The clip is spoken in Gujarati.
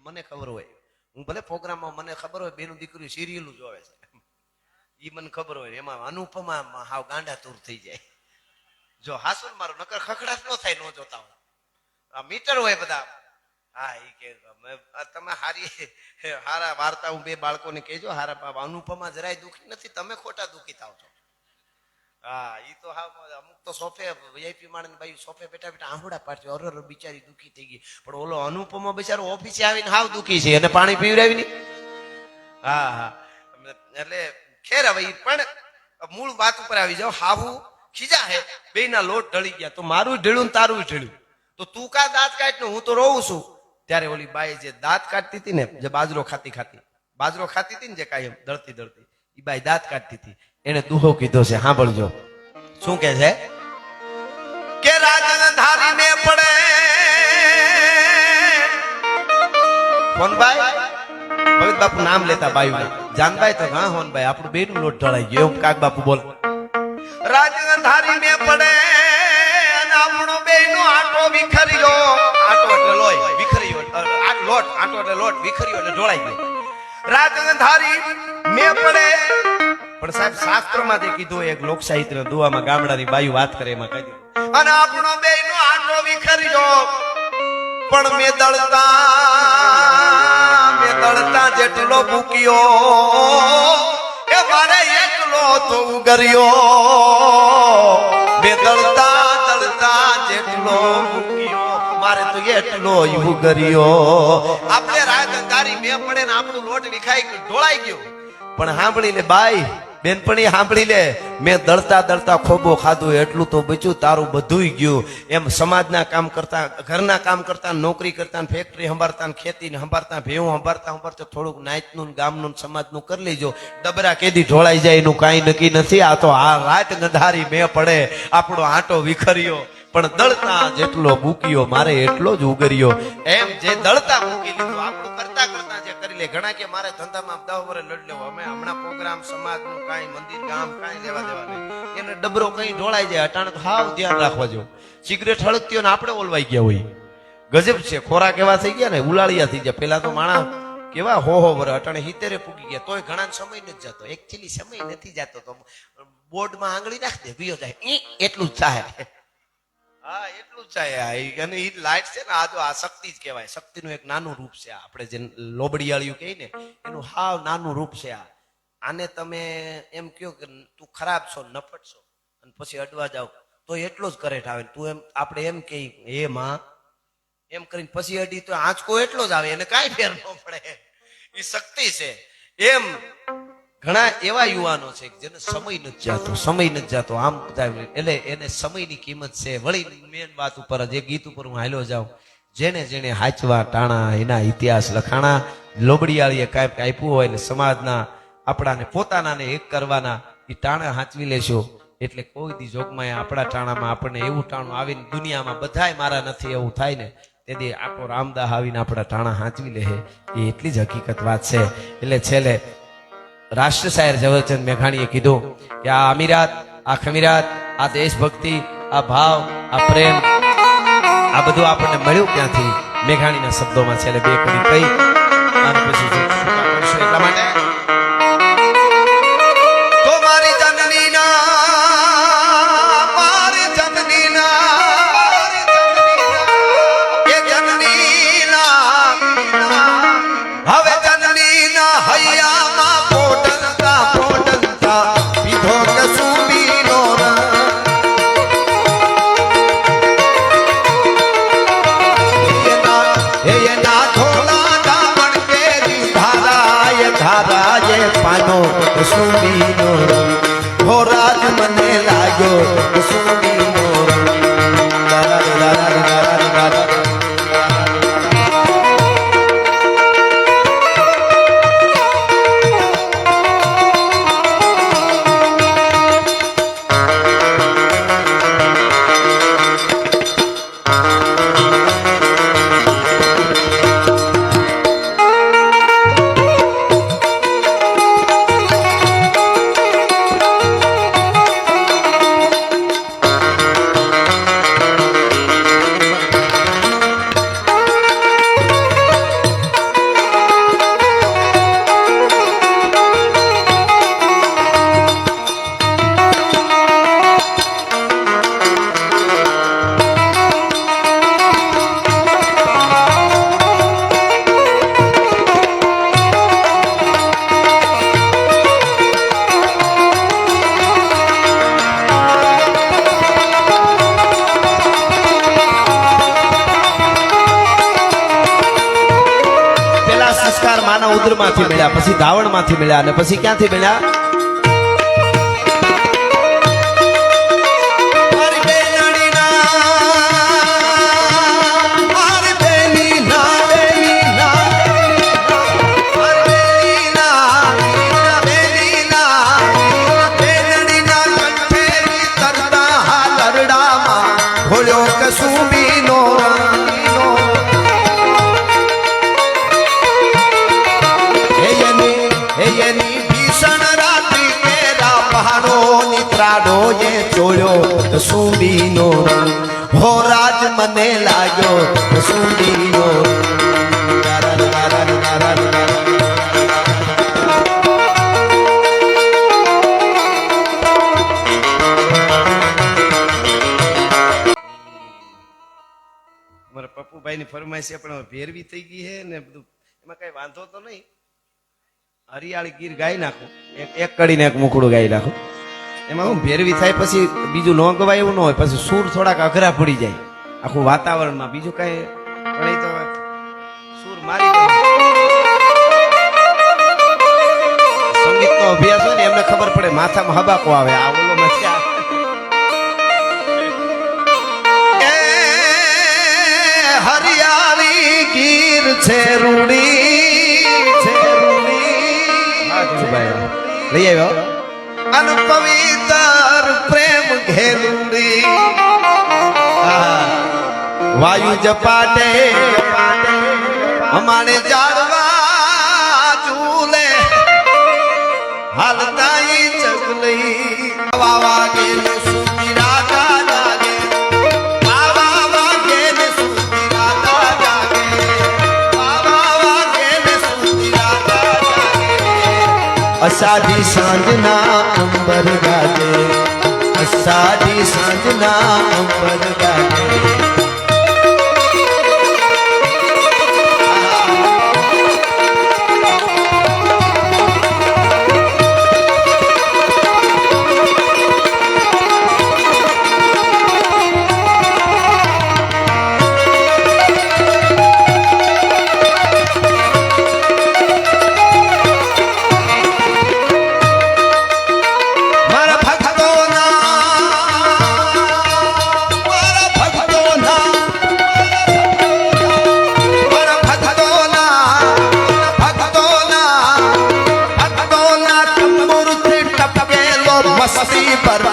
મને ખબર હોય, હું ભલે પ્રોગ્રામમાં મને ખબર હોય બેનું દીકરી સિરિયલું જોવે છે, ઈ મને ખબર હોય. એમાં અનુપમા હાવ ગાંડા તૂર થઈ જાય. જો હાસુ મારું નકર ખખડાટ ન થાય, ન જોતા હોય. આ મીટર હોય બધા. હા એ કે તમે હારા વાર્તા હું બે બાળકોને કહેજો. હારા અનુપમા જરાય દુઃખી નથી, તમે ખોટા દુઃખી થાવ છો. હા ઈ તો હા અમુક તો સોફે વીઆઈપી માણસ ભાઈ સોફે બેઠા બેઠા આંહુડા પાડશે, અરર બિચારી દુઃખી થઈ ગઈ. પણ ઓલો અનુપમા બિચારો ઓફિસે આવીને હાવ દુઃખી છે, અને પાણી પીવડાવી નહીં. હા હા એટલે ખેર હવે પણ મૂળ વાત ઉપર આવી જાવ. હાહુ ખીજા હે, બેયના લોટ ઢળી ગયા. તો મારું ઢળ્યું ને તારું ઢળ્યું, તો તું કા દાંત કાઢ ને હું તો રોઉં છું. ત્યારે ઓલી બાઈ જે દાંત કાઢતી હતી ને, જે બાજરો ખાતી હતી ને, જે કાંઈ દળતી દળતી, એ બાઈ દાંત કાઢતી હતી. એને દુહો કીધો છે, સાંભળજો શું કે છે કે રાજધારી ને પડે હોનભાઈ, ભગત બાપુ નામ લેતા બાયું જાનભાઈ તો હા હોનભાઈ આપણું બેનું લોટ ઢળાઈ ગયો એમ કાક બાપુ બોલ. રાજધારી ને પડે અને આપણો બેનો આટો વિખર્યો, આટો એટલે લોહી વિખર્યો, લોટ આટો એટલે લોટ વિખર્યો એટલે ઢોળાઈ ગયો. રાજધારી મે પડે. પણ સાહેબ શાસ્ત્રમાંથી કીધું, એક લોક સાહિત્ય દુઆમાં ગામડાની બાયુ વાત કરે એમાં કહી દીધું, અને આપણો બેનો આટો વિખર્યો પણ મેં દળતા જેટલો ભૂક્યો એ મારે એટલો તો ઉગર્યો. મેં દળતા જેટલો ભૂક્યો મારે તો એટલો ઉગર્યો. આપણે રાજધારી મેં પડે ને આપણું લોટ વિખાઈ ઢોળાઈ ગયો. પણ સાંભળી લે બાઈ બેનપણી, સાંભળી લે, મેં દળતા ખોબો ખાધું એટલું તો બચ્યું, તારું બધું ગયું. એમ સમાજના કામ કરતા, ઘરના કામ કરતા, નોકરી કરતા, ફેક્ટરી સંભાળતા, ખેતી સંભાળતા, ભેવું સંભાળતા થોડુંક નાચનું ગામનું સમાજનું કરી લેજો. ડબરા કેદી ઢોળાઈ જાય એનું કાંઈ નક્કી નથી. આ તો આ રાત ગંધારી મેં પડે આપણો આંટો વિખર્યો પણ દળતા જેટલો મૂક્યો મારે એટલો જ ઉગર્યો. એમ જે દળતા મૂકી લીધું આપણું કરતા કરતા જે કરી લે. ઘણા કે મારે ધંધામાં 10 વર્ષ લડ લેવો, અમે હમણાં પ્રોગ્રામ સમાજનું કાંઈ મંદિર ગામ કાંઈ લેવા દેવા નહીં. એને ડબરો કઈ ઢોળાઈ જાય અટાણે તો હાવ ધ્યાન રાખવા જો. સિગરેટ હળગતી હોય ને આપણે ઓલવાઈ ગયા હોય. ગજબ છે, ખોરાક એવા થઈ ગયા ને, ઉલાળિયા થઈ ગયા. પેલા તો માણસ કેવા હો વર અટાણે 70 પૂગી ગયા, તોય ઘણા સમય નથી જતો. એકચ્યુઅલી સમય નથી જતો તો બોર્ડમાં આંગળી નાખ દે વિયો જાય, એટલું જ થાય. હા એટલું જ થાય. અને એ લાઈટ છે ને, આ જો આ શક્તિ જ કહેવાય. શક્તિનું એક નાનું રૂપ છે. આપણે જે લોબડિયાળિયું કહે ને એનું હાવ નાનું રૂપ છે. આને તમે એમ કહો કે તું ખરાબ છો, નફટ છો, અને પછી અડવા જાવ તો એટલો જ કરેટ આવે. તું એમ આપણે એમ કહી એ માં એમ કરીને પછી અડી તો આંચકો એટલો જ આવે, એને કાંઈ ફેર ન પડે. એ શક્તિ છે. એમ ઘણા એવા યુવાનો છે જેને સમય નથી જાતો આમ એટલે એને સમયની કિંમત છે. વળી મેન વાત ઉપર જ એક ગીત ઉપર હું હાલ્યો જાઉં, જેને હાચવા ટાણા એના ઇતિહાસ લખાણા. લોબડિયાળીએ કાંઈક આપ્યું હોય ને સમાજના આપણાને પોતાનાને એક કરવાના, એ ટાણા હાંચવી લેશો એટલે કોઈ દી જોગમાં આપણા ટાણામાં આપણને એવું ટાણું આવીને દુનિયામાં બધાય મારા નથી એવું થાય ને, તેથી આખો રામદાસ આવીને આપણા ટાણા હાંચવી લે. એ એટલી જ હકીકત વાત છે. એટલે છેલ્લે રાષ્ટ્ર શાયર ઝવેરચંદ મેઘાણીએ કીધું કે આ અમીરાત, આ ખમીરાત, આ દેશભક્તિ, આ ભાવ, આ પ્રેમ, આ બધું આપણને મળ્યું ક્યાંથી? મેઘાણીના શબ્દોમાં છેલ્લે બે કડી કહી અને પછી એટલા માટે તો મારી જનનીના હવે જનનીના હૈયામાં પોટનતા પીધો કસુંબીનો એના ધોળા દામણ કેરી ધારાએ પાનો કસુંબીનો ધોરાજ મને લાગ્યો કસુંબીનો. ઉદ્રમાંથી મળ્યા, પછી ધાવણમાંથી મળ્યા, અને પછી ક્યાંથી મળ્યા? સુંદીનો હો રાજ મને લાગ્યો સુંદીનો. અમારા પપ્પુભાઈ ની ફરમાઈશ છે પણ ભેરવી થઈ ગઈ છે ને બધું, એમાં કઈ વાંધો તો નહીં. હરિયાળી ગીર ગાઈ નાખો, એક કડીને એક મુખડું ગાઈ નાખો. એમાં હું ભેરવી થાય પછી બીજું ન ગવાય એવું ન હોય, પછી સૂર થોડાક અઘરા પડી જાય આખું વાતાવરણમાં. બીજું કઈ પણ એ તો સૂર મારી સંગીત નો અભ્યાસ હોય ને એમને ખબર પડે માથામાં હબાકો આવે આ ઓલો નથી આવે. હરિયાળી ગીર છે રૂડી છે રૂડી. લઈ આવ્યો અન પવિત્ર પ્રેમ ઘેરુડી. વાયુ જપાટે અમારે જાડવા ઝૂલે હાલતા ચગલી વાગે સુતી રાતા જાગે વાગે સુતી રાતા જાગે વાગે સુતી રાતા જાગે. અષાઢી સાંજના અંબર ગાજે અષાઢી સાંજના અંબર ગાજે. મસ્તી પર